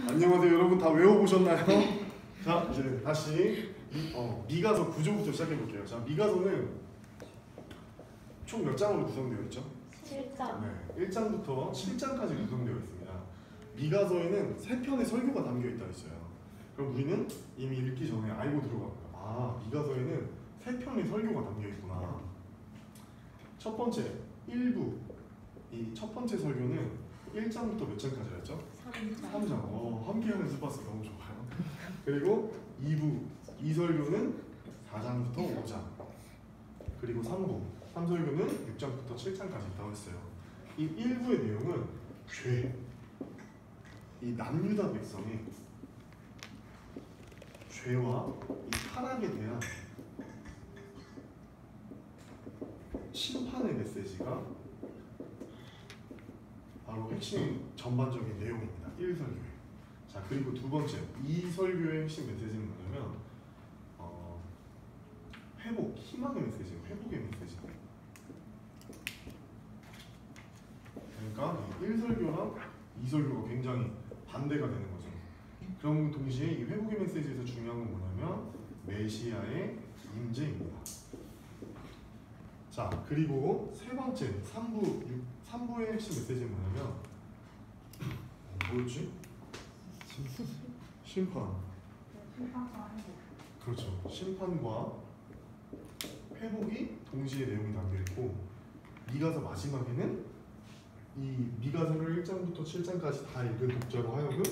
안녕하세요. 여러분 다 외워보셨나요? 자, 이제 다시 미가서 구조부터 시작해볼게요. 자, 미가서는 총 몇 장으로 구성되어 있죠? 7장. 네, 1장부터 7장까지 구성되어 있습니다. 미가서에는 3편의 설교가 담겨 있다 했어요. 그럼 우리는 이미 읽기 전에 알고 들어갑니다. 아, 미가서에는 3편의 설교가 담겨 있구나. 첫 번째, 1부. 이 첫 번째 설교는 1장부터 몇 장까지 했죠? 3장. 함께하는 스파스 너무 좋아요. 그리고 2부. 이 설교는 4장부터 5장. 그리고 3부. 3설교는 6장부터 7장까지 있다고 했어요. 이 1부의 내용은 죄. 이 남유다 백성의 죄와 이 타락에 대한 심판의 메시지가 바로 핵심 전반적인 내용입니다. 1설교에. 자, 그리고 두 번째, 2설교의 핵심 메시지는 뭐냐면 회복, 희망의 메시지예요. 회복의 메시지. 그러니까 1설교랑 2설교가 굉장히 반대가 되는 거죠. 그럼 동시에 이 회복의 메시지에서 중요한 건 뭐냐면 메시아의 임재입니다. 자, 그리고 세 번째 3부의 핵심 메시지는 뭐냐면 뭐였지? 심판. 그렇죠. 심판과 회복이 동시에 내용이 담겨 있고, 미가서 마지막에는 이 미가서를 1장부터 7장까지 다 읽은 독자로 하여금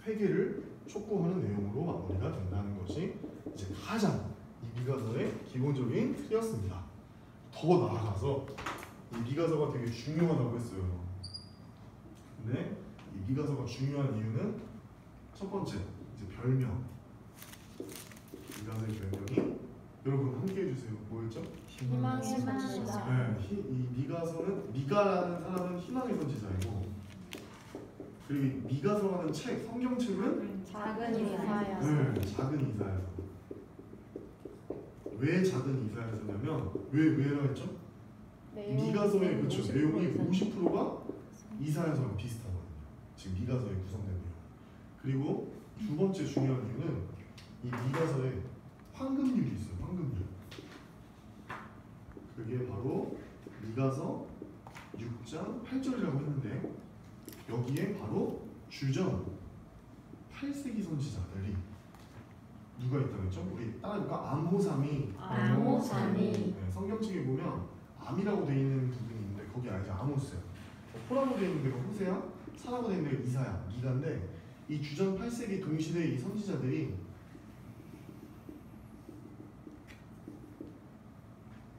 회개를 촉구하는 내용으로 마무리가 된다는 것이 이제 가장 이 미가서의 기본적인 틀이었습니다. 더 나아가서 이 미가서가 되게 중요하다고 했어요. 근데 이 미가서가 중요한 이유는 첫 번째, 이제 별명. 미가서의 별명이 여러분 함께 해주세요. 뭐였죠? 희망의 선지자. 네, 이 미가서는 미가라는 사람은 희망의 선지자이고, 그리고 이 미가서라는 책, 성경책은 작은 이사야서. 네, 작은 이사야서. 왜 작은 이사야서냐면 왜라 했죠? 미가서의 그쵸, 내용이 50%가 이사야서랑 비슷하거든요. 지금 미가서에 구성된 내용. 그리고 두 번째 중요한 이유는 이 미가서에 황금률이 있어요. 황금률. 그게 바로 미가서 6장 8절이라고 했는데, 여기에 바로 주전 8세기 선지자들이 누가 있다고 했죠? 우리 따라해볼까? 암호삼이. 암호삼이. 네, 성경책에 보면 암이라고 되어 있는 부분이 있는데 거기 아니죠. 아모스예요. 호라고 되어 있는 데가 호세야, 사라고 되어 있는 데가 이사야, 미가인데, 이 주전 8세기 동시대 이 선지자들이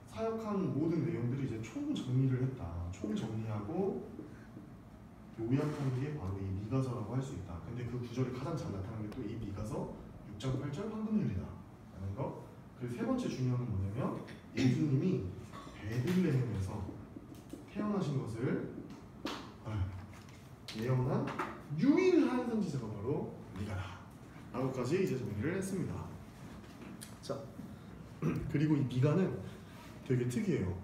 사역한 모든 내용들이 이제 총정리를 했다. 총정리하고 요약한 게 바로 이 미가서라고 할 수 있다. 근데 그 구절이 가장 잘 나타나는 게 또 이 미가서 6장 8절 황금률이다 라는 거. 그리고 세 번째 중요한 건 뭐냐면 예수님이 베들레헴에서 태어나신 것을 예언한 유일한 선지자가 바로 미가다 라고까지 이제 정리를 했습니다. 자, 그리고 이 미가는 되게 특이해요.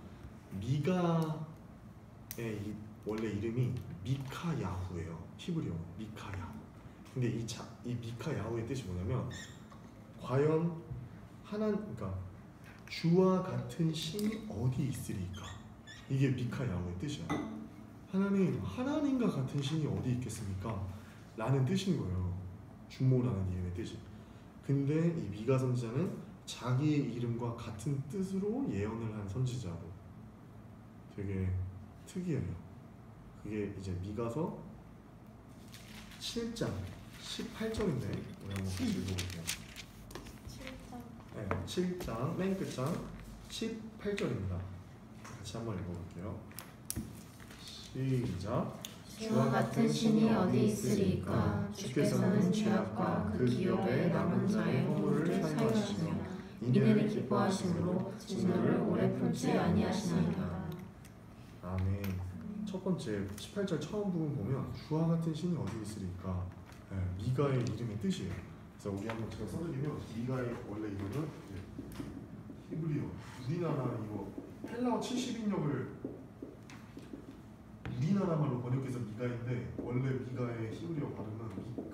미가의 이 원래 이름이 미카야후예요. 히브리어 미카야후. 근데 이 미카야후의 뜻이 뭐냐면 과연 그러니까 주와 같은 신이 어디 있으리까? 이게 미카야후의 뜻이야. 하나님과 같은 신이 어디 있겠습니까? 라는 뜻인 거예요. 주모라는 이름의 뜻이. 근데 이 미가 선지자는 자기의 이름과 같은 뜻으로 예언을 한 선지자로. 되게 특이해요. 그게 이제 미가서 7장 18절인데 우리 한번 같이 읽어볼게요. 7장. 네, 7장 맨 끝장 18절입니다. 같이 한번 읽어볼게요. 시작. 주와 같은 신이 어디 있으리까? 주께서는 죄악과 그 기업에 남은 자의 허물을 사유하시며 이내를 기뻐하심으로 진노를 오래 품지 아니하시나이다. 아멘. 첫 번째 18절 처음 부분 보면 주와 같은 신이 어디 있으리까? 네, 미가의 이름의 뜻이에요. 그래서 우리 한번 제가 써드리면 미가의 원래 이거는 히브리어, 우리나라 이거 헬라어 70인역을 우리나라 말로 번역해서 미가인데 원래 미가의 히브리어 발음은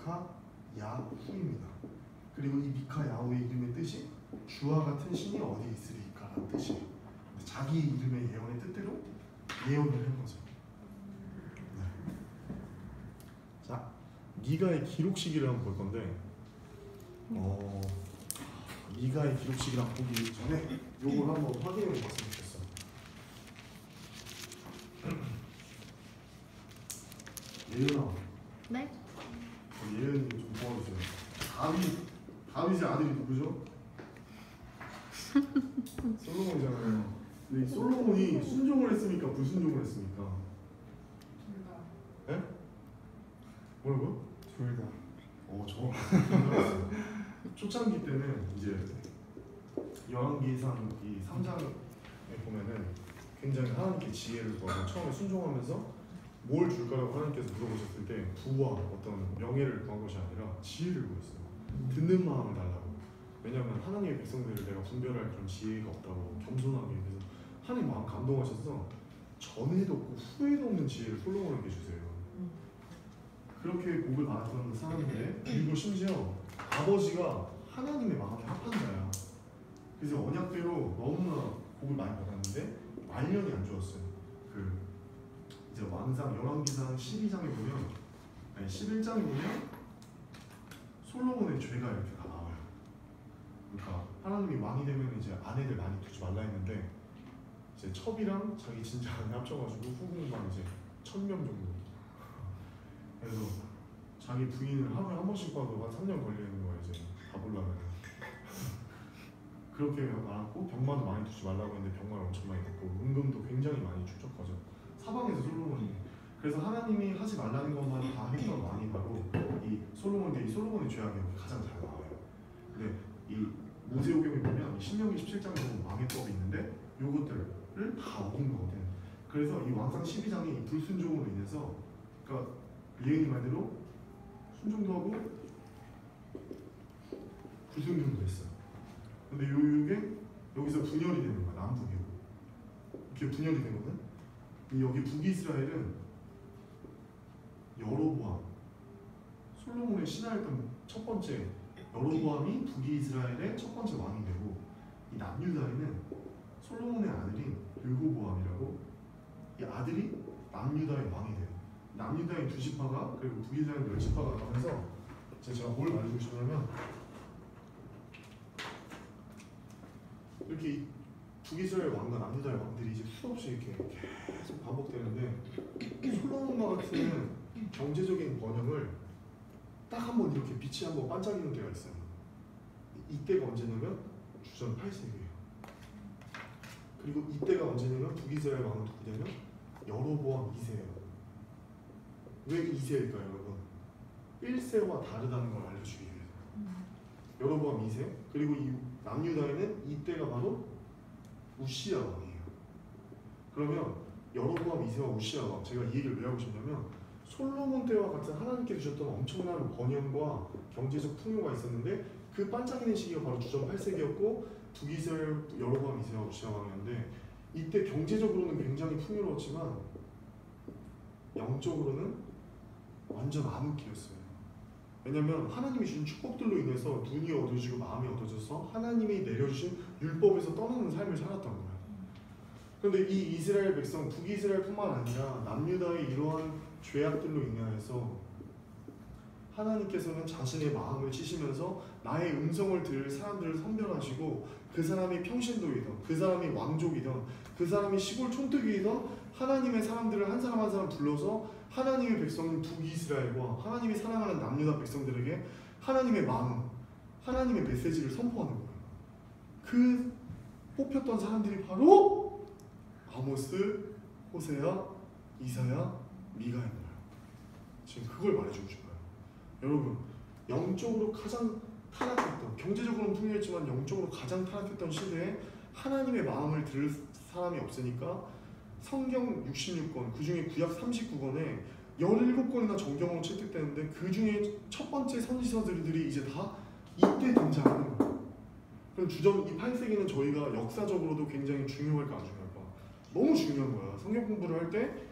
야후입니다. 그리고 이 미카 야후의 이름의 뜻이 주와 같은 신이 어디 있으리까라는 뜻이에요. 자기 이름의 예언의 뜻대로 예언을 한 거죠. 네. 자, 미가의 기록 시기를 한번 볼 건데, 미가의 기록 시기를 한번 보기 전에 요걸 한번 확인해 봤으면 좋겠어. 예은아. 네? 예은이 좀 도와주세요. 다윗의 아들이 누구죠? 솔로몬이잖아요. 근데 이 솔로몬이 순종을 했습니까? 불순종을 했습니까? 예? 뭐라고요? 둘 다. 정확히 초창기 때는 이제 열왕기상 이 3장에 보면은 굉장히 하나님께 지혜를 구하고 처음에 순종하면서 뭘 줄까라고 하나님께서 물어보셨을 때 부와 어떤 명예를 구한 것이 아니라 지혜를 구했어요. 듣는 마음을 달라고. 왜냐하면 하나님의 백성들을 내가 분별할 그런 지혜가 없다고 겸손하게. 그래서 하나님 마음 감동하셔서 전에도 없고 후에도 없는 지혜를 솔로몬에게 주세요. 그렇게 복을 받았던 사람인데, 그리고 심지어 아버지가 하나님의 마음에 합한 자야. 그래서 언약대로 너무나 복을 많이 받았는데 말년이 안 좋았어요. 이제 왕상 열왕기상 12장에 보면, 아니 11장에 보면 솔로몬의 죄가 이렇게 다 나와요. 그러니까 하나님이 왕이 되면 이제 아내들 많이 두지 말라 했는데, 이제 첩이랑 자기 진짜 아내 합쳐가지고 후궁만 이제 1000명 정도. 그래서 자기 부인을 하루에 한 번씩 봐도 한 3년 걸리는 거예요. 이제 다 보려면. 그렇게 많았고 병마도 많이 두지 말라고 했는데 병마를 엄청 많이 뒀고 은금도 굉장히 많이 축적하죠. 사방에서 솔로몬이. 그래서 하나님이 하지 말라는 것만 다 했던 왕이 바로 이 솔로몬인데, 이 솔로몬의 죄악이 가장 잘 나와요. 근데 이 모세오경에 보면 신명기 17장에 보면 왕의 법이 있는데 요것들을 다 어긴 거거든. 그래서 이 왕상 12장이 불순종으로 인해서, 그러니까 예은이 말대로 순종도 하고 불순종도 했어요. 근데 요게 여기서 분열이 되는 거야. 남북이고 이렇게 분열이 되거든. 여기 북이스라엘은 여로보암, 솔로몬의 신하였던 첫 번째 여로보암이 북이스라엘의 첫 번째 왕이 되고, 이 남유다에는 솔로몬의 아들인 르호보암이라고 이 아들이 남유다의 왕이 돼요. 남유다의 2지파가 그리고 북이스라엘 10지파가 나면서 제가 뭘 말해주고 싶냐면, 이렇게 북이스라엘 왕과 남유다의 왕들이 이제 수없이 이렇게 계속 반복되는데, 솔로몬과 같은 경제적인 번영을 딱 한 번 이렇게 빛이 한번 반짝이는 때가 있어요. 이때가 언제냐면 주전 8세기예요. 그리고 이때가 언제냐면 북이스라엘 왕은 누구냐면 여로보암 2세예요. 왜 2세일까요, 여러분? 1세와 다르다는 걸 알려주기 위해서. 여로보암 2세, 그리고 이 남유다에는 이때가 바로 우시야 왕이에요. 그러면 여로보암 2세와 우시야 왕, 제가 이 얘기를 왜 하고 싶냐면, 솔로몬 때와 같은 하나님께 주셨던 엄청난 번영과 경제적 풍요가 있었는데 그 반짝이는 시기가 바로 주전 8세기였고 북이스라엘 여로보암 2세와 우시야 왕이었는데, 이때 경제적으로는 굉장히 풍요로웠지만 영적으로는 완전 암흑기였어요. 왜냐면 하나님이 주신 축복들로 인해서 눈이 어두워지고 마음이 어두워져서 하나님이 내려주신 율법에서 떠나는 삶을 살았던 거예요. 그런데 이 이스라엘 백성, 북이스라엘뿐만 아니라 남유다의 이러한 죄악들로 인하여서 하나님께서는 자신의 마음을 치시면서 나의 음성을 들을 사람들을 선별하시고, 그 사람이 평신도이든 그 사람이 왕족이든 그 사람이 시골 촌뜨기이든 하나님의 사람들을 한 사람 한 사람 불러서 하나님의 백성인 북이스라엘과 하나님이 사랑하는 남유다 백성들에게 하나님의 마음, 하나님의 메시지를 선포하는 거예요. 그 뽑혔던 사람들이 바로 아모스, 호세야, 이사야, 미가인 거예요. 지금 그걸 말해주고 싶어요. 여러분, 영적으로 가장 타락했던, 경제적으로는 풍요했지만 영적으로 가장 타락했던 시대에 하나님의 마음을 들을 사람이 없으니까 성경 66권, 그 중에 구약 39권에 17권이나 정경으로 채택되는데, 그 중에 첫 번째 선지서들이 이제 다 이때 등장하는 거예요. 그럼 주전 이 8세기는 저희가 역사적으로도 굉장히 중요할까 안 중요할까? 너무 중요한 거야. 성경 공부를 할 때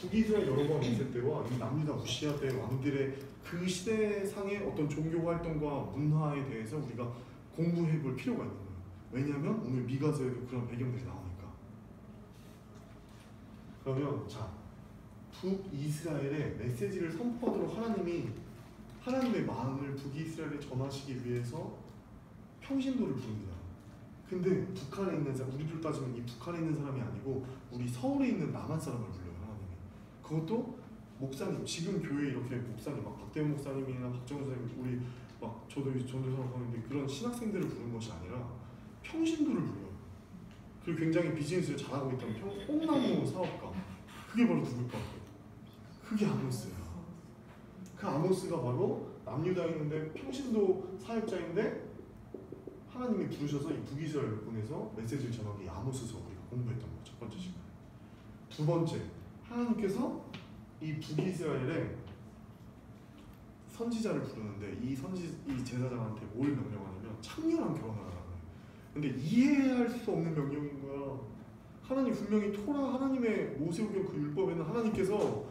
북이스라엘 여로보암 2세 때와 이 남유다 우시아 때 왕들의 그 시대상의 어떤 종교 활동과 문화에 대해서 우리가 공부해 볼 필요가 있는 거예요. 왜냐하면 오늘 미가서에도 그런 배경들이 나오니까. 그러면 자, 북이스라엘의 메시지를 선포하도록 하나님이 하나님의 마음을 북이스라엘에 전하시기 위해서 평신도를 부릅니다. 근데 북한에 있는 사람, 우리들 따지면 이 북한에 있는 사람이 아니고 우리 서울에 있는 남한 사람을 불러요, 하나님이. 그것도 목사님, 지금 교회 이렇게 목사님, 막 박대원 목사님이나 박정우 목사님, 우리 막 저도 생각하는데 그런 신학생들을 부른 것이 아니라 평신도를 불러요. 그리고 굉장히 비즈니스를 잘하고 있다는 뽕나무 사업가. 그게 바로 누굴까? 그게 아모스예요. 그 아모스가 바로 남유다에 있는데 평신도 사역자인데 하나님이 부르셔서 이 북이스라엘을 보내서 메시지를 전하기 아모스서 우리가 공부했던 거 첫 번째 시간. 두 번째, 하나님께서 이 북이스라엘에 선지자를 부르는데 이 제사장한테 뭘 명령하냐면 창렬한 결혼을 하라고 해요. 근데 이해할 수 없는 명령인 거야. 하나님 분명히 토라 하나님의 모세오경 그 율법에는 하나님께서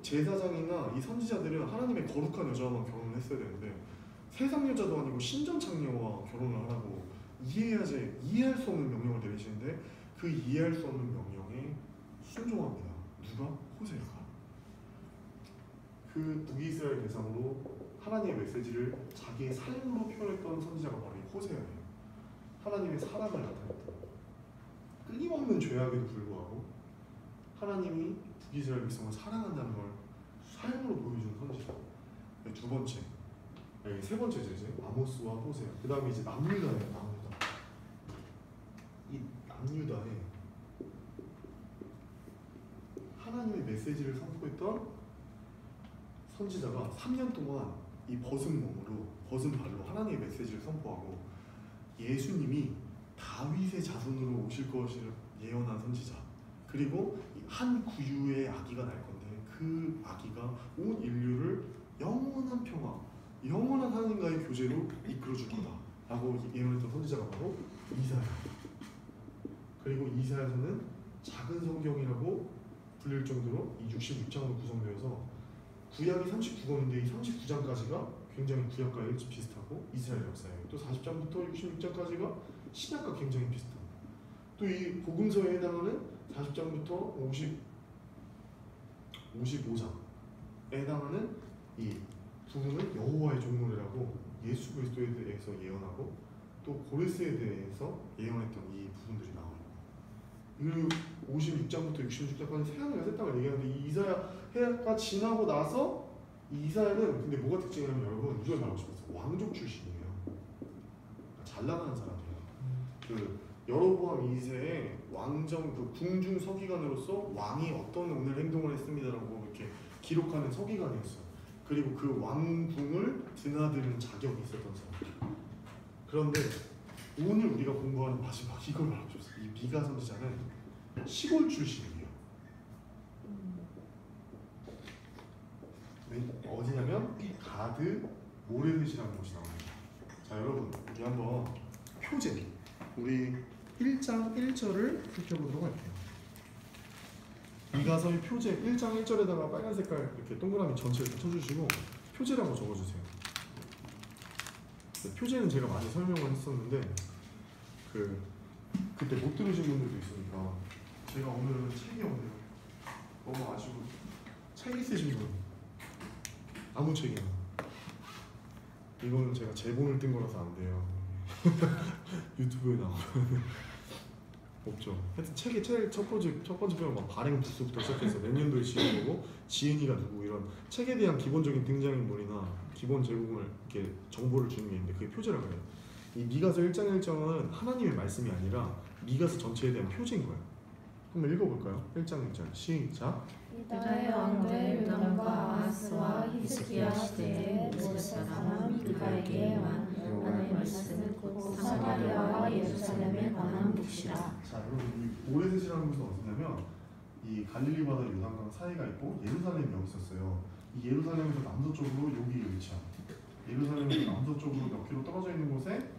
제사장이나 이 선지자들은 하나님의 거룩한 여자와만 결혼을 했어야 되는데 세상 여자도 아니고 신전 창녀와 결혼을 하라고 이해할 수 없는 명령을 내리시는데 그 이해할 수 없는 명령에 순종합니다. 누가? 호세아가. 그 북이스라엘 대상으로 하나님의 메시지를 자기의 삶으로 표현했던 선지자가 바로 이 호세아예요. 하나님의 사랑을 나타냈던, 끊임없는 죄악에도 불구하고 하나님이 북이스라엘 백성을 사랑한다는 걸 삶으로 보여주는 선지자. 두 번째, 세 번째 제재 아모스와 호세아. 그 다음에 이제 남유다예요. 남유다. 이 남유다에 하나님의 메시지를 선포했던 선지자가 3년 동안 이 벗은 몸으로, 벗은 발로 하나님의 메시지를 선포하고 예수님이 다윗의 자손으로 오실 것을 예언한 선지자. 그리고 한 구유의 아기가 날 건데 그 아기가 온 인류를 영원한 평화, 영원한 하나님과의 교제로 이끌어줄 거다라고 예언했던 선지자가 바로 이사야. 그리고 이사야서는 작은 성경이라고 불릴 정도로 이 66장으로 구성되어서 구약이 39권인데 이 39장까지가 굉장히 구약과 비슷하고 이스라엘 역사예요. 또 40장부터 66장까지가 신약과 굉장히 비슷하고 또 이 복음서에 해당하는 40장부터 55장에 해당하는 이 부분은 여호와의 종노래라고 예수 그리스도에 대해서 예언하고 또 고레스에 대해서 예언했던 이 부분들이 나와요. 그리고 56장부터 66장까지 새 하늘과 새 땅을 얘기하는데 이 이사야가 지나고 나서 이 이사야는 근데 뭐가 특징이냐면 여러분 이걸 말하고 싶었어요. 왕족 출신이에요. 잘 나가는 사람이에요. 그 여로보암 2세의 왕정 그 궁중 서기관으로서 왕이 어떤 오늘 행동을 했습니다라고 이렇게 기록하는 서기관이었어요. 그리고 그 왕궁을 드나드는 자격이 있었던 사람. 그런데 오늘 우리가 공부하는 마지막 이걸 말하고 싶었어요. 이 미가 선지자는 시골 출신이에요. 어디냐면 가드 모레셋이라는 곳이 나옵니다. 자 여러분 우리 한번 표제 우리 1장 1절을 살펴보도록 할게요. 미가서의 표제 1장 1절에다가 빨간 색깔 이렇게 동그라미 전체를 쳐주시고 표제라고 적어주세요. 표제는 제가 많이 설명을 했었는데 그때 못 들으신 분들도 있으니까 제가 오늘은 책이 없네요. 너무 아쉬워. 책 있으신 분 아무 책이나 이거는 제가 제본을 뜬 거라서 안 돼요. 유튜브에 나오면 없죠. 하여튼 책의 첫 번째 표는 막 발행 부수부터 시작해서 몇 년도에 지은 거고 지은이가 누구 이런 책에 대한 기본적인 등장인물이나 기본 제공을 이렇게 정보를 주는 게 있는데 그게 표제라고 해요. 이 미가서 1장 1장은 하나님의 말씀이 아니라 미가서 전체에 대한 표제인 거예요. 한번 읽어볼까요? 1장 1절 시작. 유다의 왕들 요담과 아하스와 히스기야 시대에 모세 사람 미가에게 만 여호와의 말씀은 곧 사마리아와 예루살렘에 관한 몫이라. 자 여러분 이 모레셋이라는 곳은 어디냐면 이 갈릴리 바다 요단강 사이가 있고 예루살렘이 여기 있었어요. 이 예루살렘에서 남서쪽으로 여기 위치합니다. 예루살렘에서 남서쪽으로 몇 킬로 떨어져 있는 곳에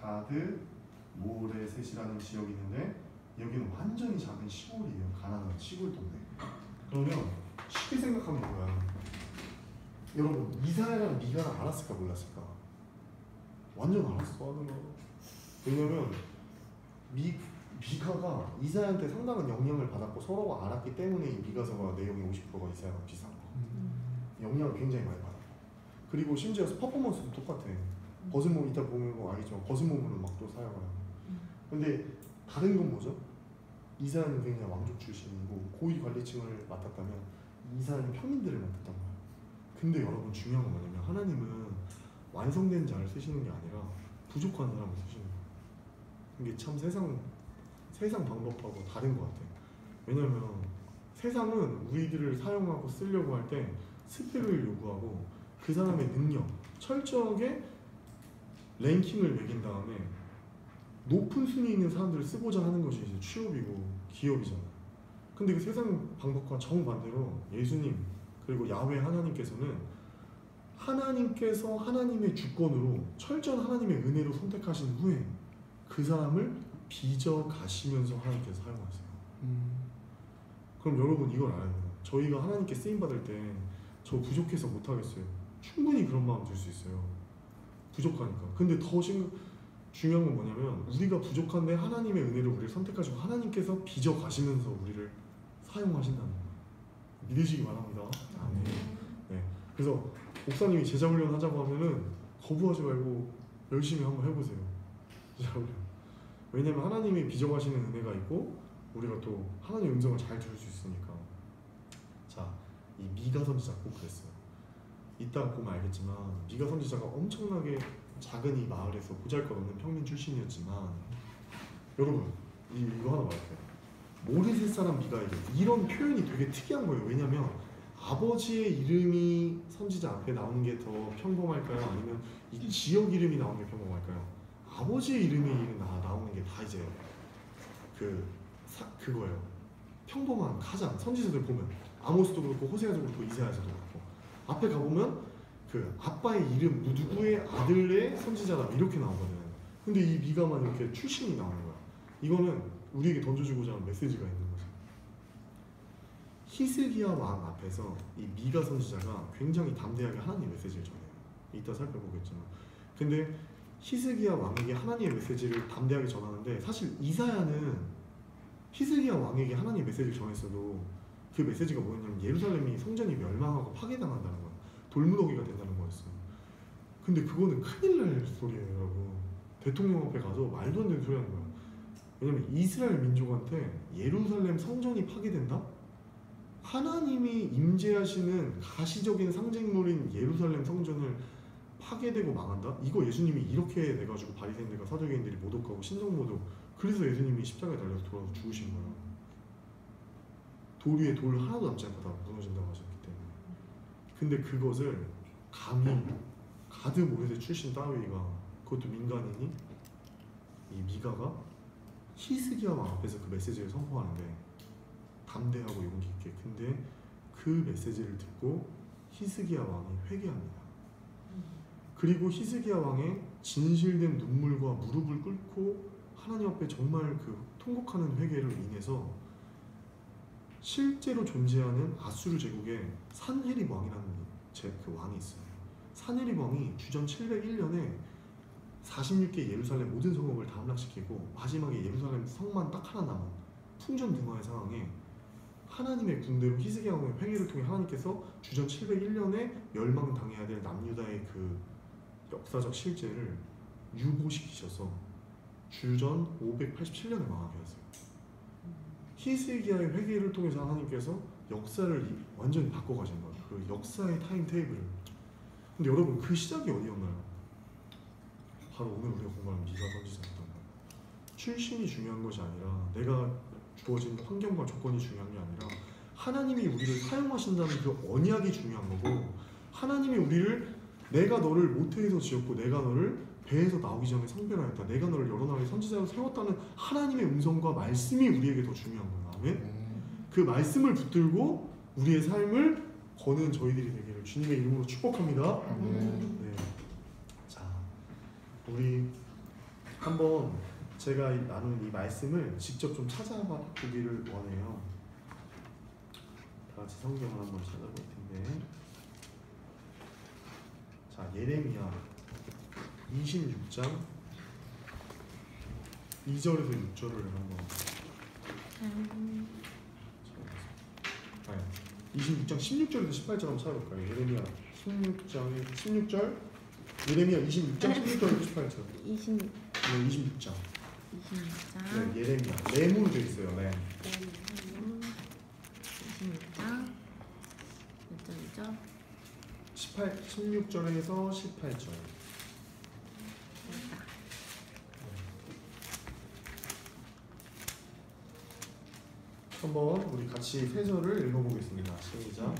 가드 모레셋이라는 지역이 있는데 여기는 완전히 작은 시골이에요. 가나안 시골 동네. 그러면 쉽게 생각하면 뭐야? 여러분 이사야랑 미가를 알았을까 몰랐을까? 완전 알았어 하는 거. 왜냐면 미가가 이사야한테 상당한 영향을 받았고 서로가 알았기 때문에 이 미가서가 내용의 50%가 이사야랑 비슷한 거. 영향을 굉장히 많이 받았고. 그리고 심지어 퍼포먼스도 똑같아. 벗은 몸 이따 보면 뭐 알겠지만 벗은 몸으로 막 또 사용을 하고. 근데 다른 건 뭐죠? 이사야는 굉장히 왕족 출신이고 고위 관리층을 맡았다면 이사야는 평민들을 맡았단 말이야. 근데 여러분 중요한 건 뭐냐면 하나님은 완성된 자를 쓰시는 게 아니라 부족한 사람을 쓰시는 거예요. 이게 참 세상 방법하고 다른 것 같아요. 왜냐면 세상은 우리들을 사용하고 쓰려고 할 때 스펙을 요구하고 그 사람의 능력, 철저하게 랭킹을 매긴 다음에 높은 순위에 있는 사람들을 쓰고자 하는 것이 이제 취업이고 기업이잖아요. 근데 그 세상 방법과 정반대로 예수님 그리고 야훼 하나님께서는 하나님께서 하나님의 주권으로 철저한 하나님의 은혜로 선택하신 후에 그 사람을 빚어 가시면서 하나님께서 사용하세요. 그럼 여러분 이걸 알아야 돼요. 저희가 하나님께 쓰임 받을 때 저 부족해서 못하겠어요. 충분히 그런 마음 들 수 있어요. 부족하니까. 근데 더 중요한 건 뭐냐면 우리가 부족한데 하나님의 은혜로 우리를 선택하시고 하나님께서 빚어 가시면서 우리를 사용하신다는 거예요. 믿으시기 바랍니다. 아멘. 네. 그래서 목사님이 제자 훈련 하자고 하면은 거부하지 말고 열심히 한번 해보세요. 제자 훈련. 왜냐면 하나님이 빚어 가시는 은혜가 있고 우리가 또 하나님의 음성을 잘 들을 수 있으니까. 자, 이 미가 선지자 꼭 그랬어요. 이따 보면 알겠지만 미가 선지자가 엄청나게 작은 이 마을에서 보잘것없는 평민 출신이었지만 여러분 이거 하나 말할게요. 모레셋 사람 미가에게 이런 표현이 되게 특이한 거예요. 왜냐면 아버지의 이름이 선지자 앞에 나오는 게 더 평범할까요? 아니면 이 지역 이름이 나오는 게 평범할까요? 아버지의 이름이 나오는 게 다 이제 그거예요. 평범한 가장 선지자들 보면 아모스도 그렇고 호세아도 그렇고 이사야도 그렇고 앞에 가보면 그 아빠의 이름 누구의 아들의 선지자다 이렇게 나오거든. 근데 이 미가만 이렇게 출신이 나오는 거야. 이거는 우리에게 던져주고자 하는 메시지가 있는 거죠. 히스기야 왕 앞에서 이 미가 선지자가 굉장히 담대하게 하나님의 메시지를 전해요. 이따 살펴보겠지만. 근데 히스기야 왕에게 하나님의 메시지를 담대하게 전하는데 사실 이사야는 히스기야 왕에게 하나님의 메시지를 전했어도 그 메시지가 뭐였냐면 예루살렘이 성전이 멸망하고 파괴당한다는 거야. 돌무더기가 된다는 거였어요. 근데 그거는 큰일 날 소리예요, 여러분. 대통령 앞에 가서 말도 안 되는 소리 하는 거야. 왜냐면 이스라엘 민족한테 예루살렘 성전이 파괴된다? 하나님이 임재하시는 가시적인 상징물인 예루살렘 성전을 파괴되고 망한다? 이거 예수님이 이렇게 돼가지고 바리새인들과 사두개인들이 모독하고 신성모독, 그래서 예수님이 십자가에 달려서 돌아서 죽으신 거예요. 돌 위에 돌 하나도 남지 않고 다 무너진다고 하셨기 때문에. 근데 그것을 감히 가드 모레셋 출신 다윗이가, 그것도 민간인이, 이 미가가 히스기야 왕 앞에서 그 메시지를 선포하는데 담대하고 용기 있게. 근데 그 메시지를 듣고 히스기야 왕이 회개합니다. 그리고 히스기야 왕의 진실된 눈물과 무릎을 꿇고 하나님 앞에 정말 그 통곡하는 회개를 인해서 실제로 존재하는 아수르 제국의 산헤립 왕이라는 그 왕이 있어요. 산헤립 왕이 주전 701년에 46개 예루살렘 모든 성읍을 다 함락시키고 마지막에 예루살렘 성만 딱 하나 남은 풍전등화의 상황에 하나님의 군대로 히스기야 왕의 회개를 통해 하나님께서 주전 701년에 멸망당해야 될 남유다의 그 역사적 실제를 유보시키셔서 주전 587년에 망하게 하세요. 히스기야의 회개를 통해서 하나님께서 역사를 완전히 바꿔가신 거예요. 그 역사의 타임테이블을. 근데 여러분 그 시작이 어디였나요? 바로 오늘 우리가 공부하는 미가 선지자였던 거예요. 출신이 중요한 것이 아니라 내가 주어진 환경과 조건이 중요한 게 아니라 하나님이 우리를 사용하신다는 그 언약이 중요한 거고, 하나님이 우리를 내가 너를 모태에서 지었고 내가 너를 배에서 나오기 전에 성별하였다, 내가 너를 여러 나라의 선지자로 세웠다는 하나님의 음성과 말씀이 우리에게 더 중요한 거예요. 아멘? 그 말씀을 붙들고 우리의 삶을 거는 저희들이 되기를 주님의 이름으로 축복합니다. 네. 자, 우리 한번 제가 나눈 이 말씀을 직접 좀 찾아보기를 원해요. 다 같이 성경을 한번 찾아볼 텐데, 자 예레미야 26장 2절에서 6절을 한번. 아니 26장 16절에서 18절 한번 찾아볼까요? 예레미야 16절 예레미야 26장 16절에서 18절. 26장. 네 26장. 네 예레미야 램으로 되어 있어요. 램. 26장 몇 절이죠? 16절에서 18절. 됐다. 한번 우리 같이 세 절을 읽어보겠습니다. 시작.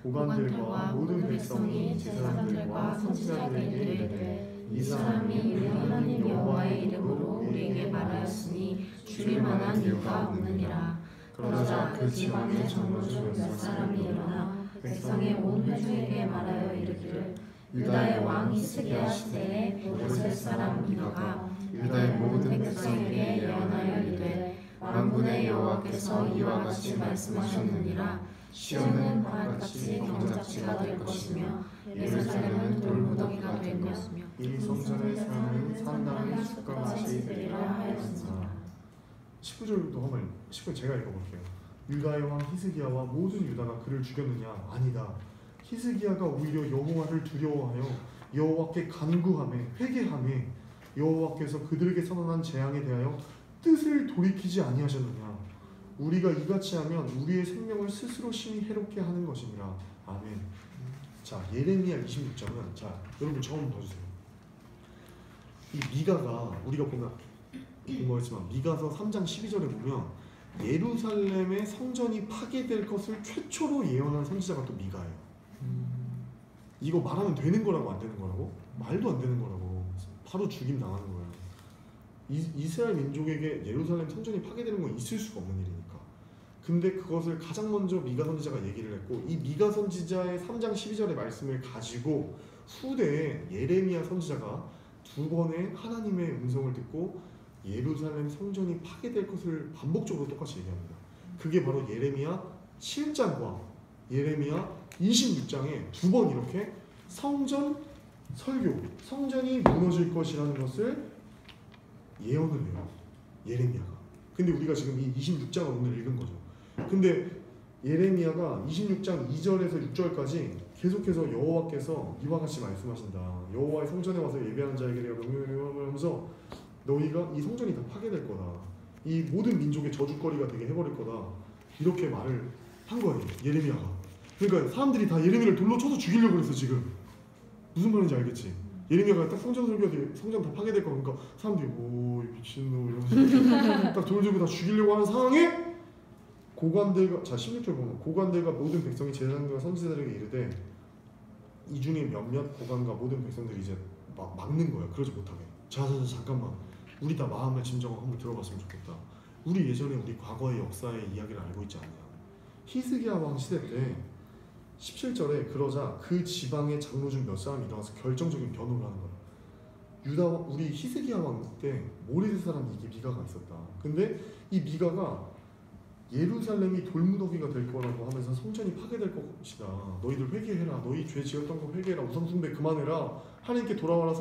고관들과 모든 백성이 제사장들과 선지자들에게 이르되 이 사람이 우리 하나님 여호와의 이름으로 우리에게 말하였으니 죽일 만한 이유가 없느니라. 그러자 그 지방의 장로 중 몇 사람이 일어나 백성의 온 회중에게 말하여 이르기를 유다의 왕 히스기야 시대에 모레셋 사람 미가가 유다의 모든 백성에게 예언하여 이르되 만군의 여호와께서 이와 같이 말씀하셨느니라. 시온은 바알같이 경작지가 될 것이며 예루살렘은 돌무더기가 될 것이며 이 성전의 사람은 산당의 숲과 같이 되리라 하였으나. 19절도 한번 19절 제가 읽어볼게요. 유다의 왕 히스기야와 모든 유다가 그를 죽였느냐? 아니다. 히스기야가 오히려 여호와를 두려워하여 여호와께 간구하며 회개하며 여호와께서 그들에게 선언한 재앙에 대하여 뜻을 돌이키지 아니하셨느냐? 우리가 이같이 하면 우리의 생명을 스스로 심히 해롭게 하는 것이니라. 아멘. 자 예레미야 26장은 자 여러분 처음 봐주세요. 이 미가가 우리가 보면 공부했지만 미가서 3장 12절에 보면 예루살렘의 성전이 파괴될 것을 최초로 예언한 선지자가 또 미가예요. 이거 말하면 되는 거라고 안 되는 거라고? 말도 안 되는 거라고. 바로 죽임 당하는 거예요. 이스라엘 민족에게 예루살렘 성전이 파괴되는 건 있을 수가 없는 일이니까. 근데 그것을 가장 먼저 미가 선지자가 얘기를 했고, 이 미가 선지자의 3장 12절의 말씀을 가지고 후대에 예레미야 선지자가 두 번의 하나님의 음성을 듣고 예루살렘 성전이 파괴될 것을 반복적으로 똑같이 얘기합니다. 그게 바로 예레미야 7장과 예레미야 26장에 두 번 이렇게 성전 설교, 성전이 무너질 것이라는 것을 예언을 해요. 예레미야가. 근데 우리가 지금 이 26장을 오늘 읽은 거죠. 근데 예레미야가 26장 2절에서 6절까지 계속해서 여호와께서 이와 같이 말씀하신다. 여호와의 성전에 와서 예배하는 자에게 내가 명령을 하면서 너희가 이 성전이 다 파괴될 거다. 이 모든 민족의 저주거리가 되게 해버릴 거다. 이렇게 말을 한 거예요. 예레미야가. 그러니까 사람들이 다 예레미야를 돌로 쳐서 죽이려고 그랬어 지금. 무슨 말인지 알겠지? 예레미야가 딱 성전 설교하되 성전 다 파괴될 거 그러니까 사람들이 오 미친놈 이러면서 딱 돌 들고 다 죽이려고 하는 상황에 고관들과 자 16절 보면 고관들과 모든 백성이 제사장들과 선지자들에게 이르되 이 중에 몇몇 고관과 모든 백성들이 이제 막는 거야. 그러지 못하게. 자 잠깐만 우리 다 마음의 진정을 한번 들어봤으면 좋겠다. 우리 예전에 우리 과거의 역사의 이야기를 알고 있지 않냐. 히스기야 왕 시대 때 17절에 그러자 그 지방의 장로 중 몇 사람이 일어나서 결정적인 변호를 하는 거야. 유다 우리 히스기야 왕 때 모레셋 사람 이게 미가가 있었다. 근데 이 미가가 예루살렘이 돌무더기가 될 거라고 하면서 성전이 파괴될 것이다. 너희들 회개해라. 너희 죄 지었던 거 회개해라. 우상숭배 그만해라. 하나님께 돌아와라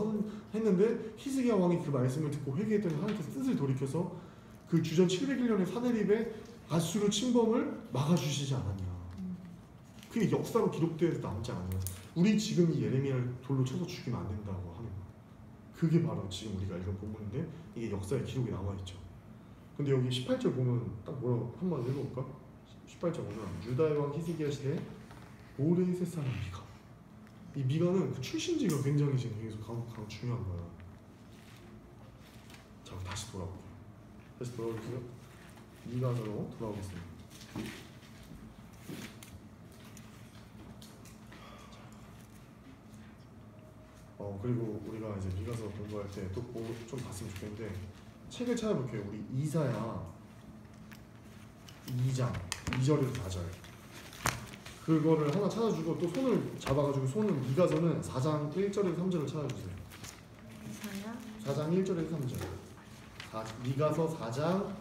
했는데 히스기야 왕이 그 말씀을 듣고 회개했더니 하나님께서 뜻을 돌이켜서 그 주전 701년의 사내립의 아수르 침범을 막아주시지 않았냐. 그게 역사로 기록되어서 남지 않았냐. 우리 지금 이 예레미야를 돌로 쳐서 죽이면 안 된다고 하는 거야. 그게 바로 지금 우리가 읽은 본문인데 이게 역사의 기록이 남아있죠. 근데 여기 18절 보면 딱 뭐라고 한번 읽어볼까? 18절 보면 유다의 왕 히스기야 시대에 모레셋 사람 미가. 이 미가는 그 출신지가 굉장히 지금 계속 중요한 거야. 자 다시 돌아볼게요. 다시 돌아오겠어요? 미가서로 돌아오겠습니다. 그리고 우리가 이제 미가서 공부할 때 또 좀 봤으면 좋겠는데 책을 찾아볼게요. 우리 이사야 2장 2절에서 4절 그거를 하나 찾아주고 또 손을 잡아가지고 손은 미가서는 4장 1절에서 3절을 찾아주세요. 이사야 4장 1절에서 3절 미가서 4장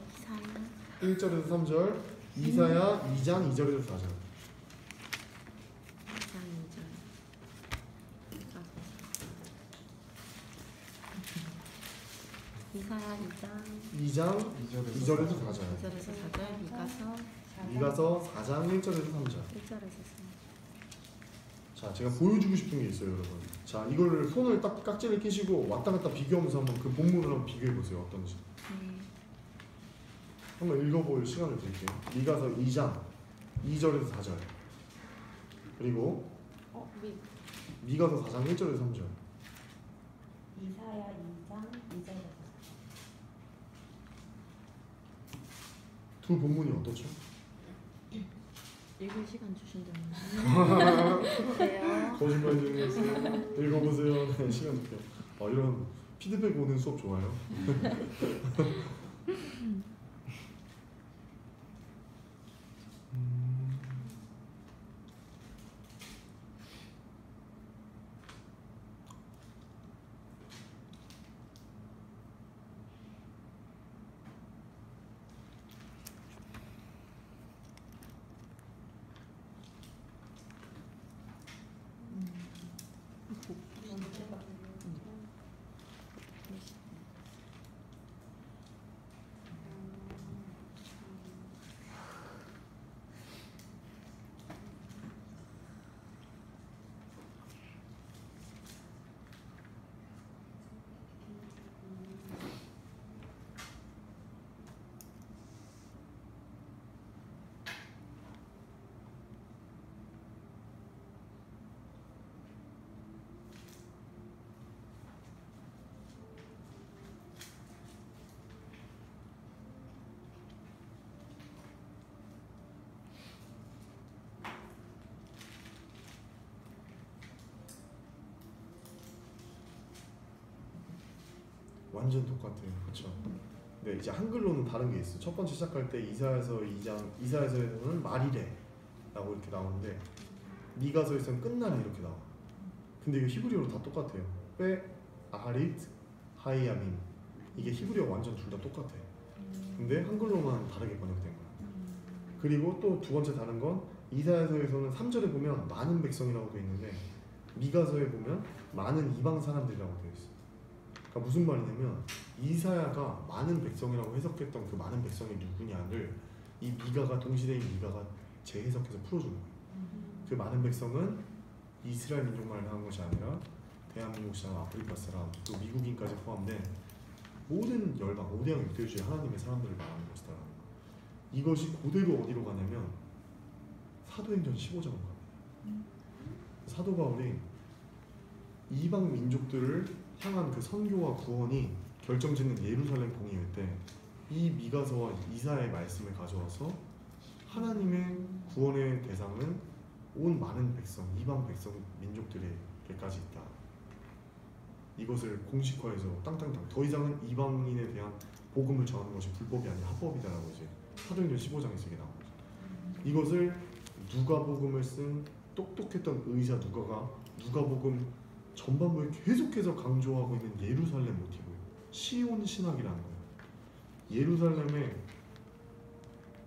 1절에서 3절 이사야 2장 2절에서 4절 이사야 2장 2장 2절에서 4절. 2절에서 4절, 미가서 4장 1절에서 3절. 1절에서 3절. 자, 제가 보여주고 싶은 게 있어요, 여러분. 자, 이걸 손을 딱 깍지를 끼시고 왔다 갔다 비교하면서 한번 그 본문을 한번 비교해 보세요. 어떤지. 네. 한번 읽어볼 시간을 드릴게요. 미가서 2장 2절에서 4절. 그리고 미가서 4장 1절에서 3절. 이사야 2장 2절에서 두 본문이 어떻죠? 읽을 시간 주신다면 돼요. 거짓말 중이었어요. 읽어보세요. 네, 시간 줄게요. 이런 피드백 오는 수업 좋아요. 완전 똑같아요. 그렇죠? 네, 이제 한글로는 다른 게 있어. 첫 번째 시작할 때 이사야서 2장 이사야서에서는 말이래라고 이렇게 나오는데 미가서에서는 끝나네 이렇게 나와. 근데 이거 히브리어로 다 똑같아요. 빼 아하릿 하이야민 이게 히브리어 완전 둘 다 똑같아. 근데 한글로만 다르게 번역된 거야. 그리고 또 두 번째 다른 건 이사야서에서는 3절에 보면 많은 백성이라고 되어 있는데 미가서에 보면 많은 이방 사람들이라고 되어 있어. 그러니까 무슨 말이냐면 이사야가 많은 백성이라고 해석했던 그 많은 백성이 누구냐를 이 미가가 동시대인 미가가 재해석해서 풀어주는 거예요. 그 많은 백성은 이스라엘 민족만을 향한 것이 아니라 대한민국 사람, 아프리카 사람, 또 미국인까지 포함된 모든 열방, 5대양 6대주의 하나님의 사람들을 말하는 것이다. 이것이 그대로 어디로 가냐면 사도행전 15장으로 갑니다. 사도 바울이 이방 민족들을 향한 그 선교와 구원이 결정짓는 예루살렘 공의회 때 이 미가서와 이사야의 말씀을 가져와서 하나님의 구원의 대상은 온 많은 백성, 이방 백성 민족들에게까지 있다. 이것을 공식화해서 땅땅땅 더 이상은 이방인에 대한 복음을 전하는 것이 불법이 아니라 합법이다라고 이제 사도행전 15장에서 이게 나온 거죠. 이것을 누가복음을 쓴 똑똑했던 의사 누가가 누가복음 전반부에 계속해서 강조하고 있는 예루살렘 모티브, 시온 신학이라는 거예요. 예루살렘에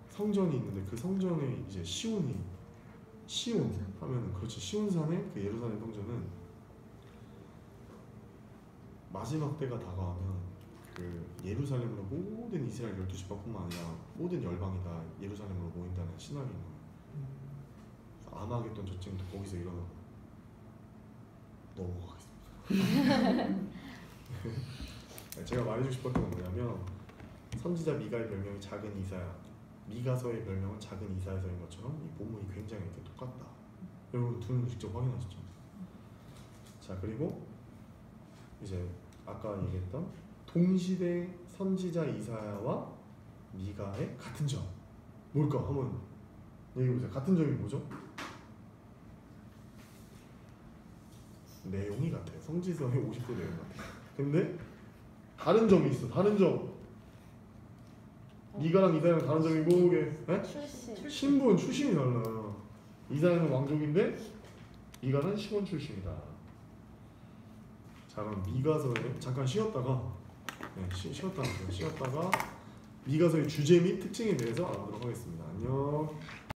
성전이 있는데 그 성전에 이제 시온 하면은 그렇지 시온산의 그 예루살렘 성전은 마지막 때가 다가오면 그 예루살렘으로 모든 이스라엘 12지파뿐만 아니라 모든 열방이 다 예루살렘으로 모인다는 신학인 거예요. 아마겟돈 전쟁도 거기서 일어나고 넘어가겠습니다. 제가 말해주고 싶었던 건 뭐냐면 선지자 미가의 별명이 작은 이사야, 미가서의 별명은 작은 이사야서인 것처럼 이 본문이 굉장히 이렇게 똑같다. 여러분 두 눈으로 직접 확인하셨죠? 자, 그리고 이제 아까 얘기했던 동시대 선지자 이사야와 미가의 같은 점 뭘까? 한번 얘기해보세요. 같은 점이 뭐죠? 내용이 같아요. 성지서의 50% 내용 같아요. 근데 다른 점이 있어. 다른 점. 미가랑 이사야랑 다른 점이 뭐게? 신분 출신이 달라요. 이사야는 왕족인데 미가는 시몬 출신이다. 자, 그럼 미가서에 잠깐 쉬었다가 쉬었다가 미가서의 주제 및 특징에 대해서 알아보도록 하겠습니다. 안녕.